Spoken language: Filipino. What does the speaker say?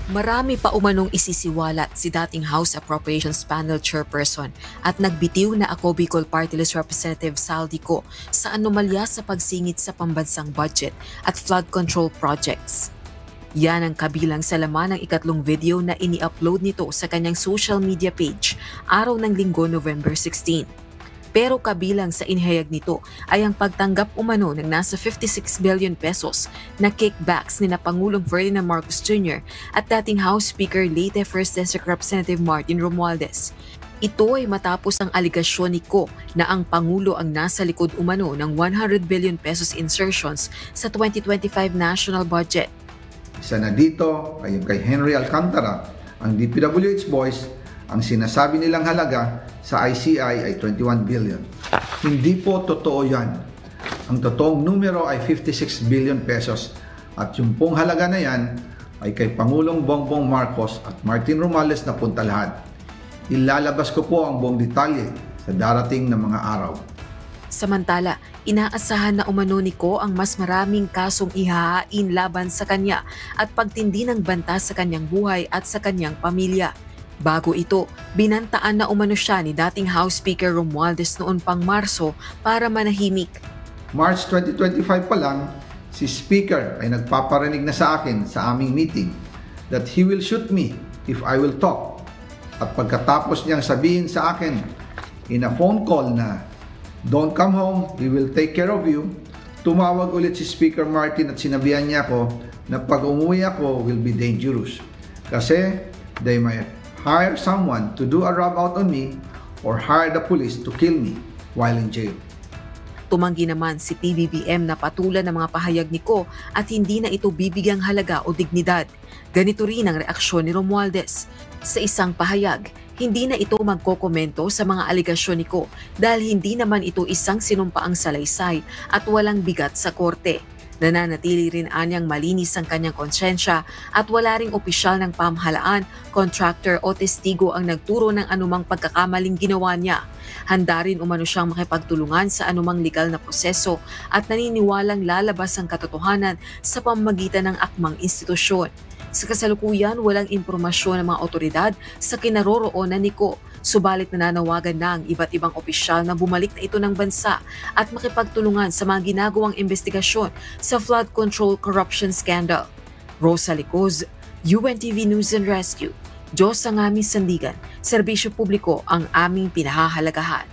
Marami pa umanong isisiwalat si dating House Appropriations Panel Chairperson at nagbitiw na ako Bicol Party List Representative Saldico sa anomalya sa pagsingit sa pambansang budget at flood control projects. Yan ang kabilang sa laman ng ikatlong video na ini-upload nito sa kanyang social media page araw ng Linggo, November 16. Pero kabilang sa inihayag nito ay ang pagtanggap umano ng nasa 56 billion pesos na kickbacks ni na Pangulong Ferdinand Marcos Jr. at dating House Speaker Leyte 1st District Representative Martin Romualdez. Ito ay matapos ang aligasyon ni Ko na ang Pangulo ang nasa likod umano ng 100 billion pesos insertions sa 2025 national budget. Isa na dito ay yung kay Henry Alcantara, ang DPWH boys. Ang sinasabi nilang halaga sa ICI ay 21 billion. Hindi po totoo yan. Ang totoong numero ay 56 billion pesos at yung pong halaga na yan ay kay Pangulong Bongbong Marcos at Martin Romualdez na punta lahat. Ilalabas ko po ang buong detalye sa darating na mga araw. Samantala, inaasahan na umano ni Ko ang mas maraming kasong ihahain laban sa kanya at pagtindi ng banta sa kanyang buhay at sa kanyang pamilya. Bago ito, binantaan na umano siya ni dating House Speaker Romualdez noon pang Marso para manahimik. March 2025 pa lang, si Speaker ay nagpaparinig na sa akin sa aming meeting that he will shoot me if I will talk. At pagkatapos niyang sabihin sa akin in a phone call na don't come home, he will take care of you, tumawag ulit si Speaker Martin at sinabihan niya ako na pag umuwi ako will be dangerous. Kasi they might hire someone to do a rub out on me or hire the police to kill me while in jail. Tumanggi naman si PBBM na patulan ng mga pahayag ni Ko at hindi na ito bibigyang halaga o dignidad. Ganito rin ang reaksyon ni Romualdez. Sa isang pahayag, hindi na ito magkokomento sa mga aligasyon ni Ko dahil hindi naman ito isang sinumpaang salaysay at walang bigat sa korte. Nananatili rin anyang malinis ang kanyang konsyensya at wala ring opisyal ng pamahalaan, contractor o testigo ang nagturo ng anumang pagkakamaling ginawa niya. Handa rin umano siyang makipagtulungan sa anumang legal na proseso at naniniwalang lalabas ang katotohanan sa pamamagitan ng akmang institusyon. Sa kasalukuyan, walang impormasyon ng mga otoridad sa kinaroroonan ni Ko. Subalit nananawagan na ang iba't ibang opisyal na bumalik na ito ng bansa at makipagtulungan sa mga ginagawang investigasyon sa flood control corruption scandal. Rosa Licoz, UNTV News and Rescue. Diyos ang aming sandigan, serbisyo publiko ang aming pinahahalagahan.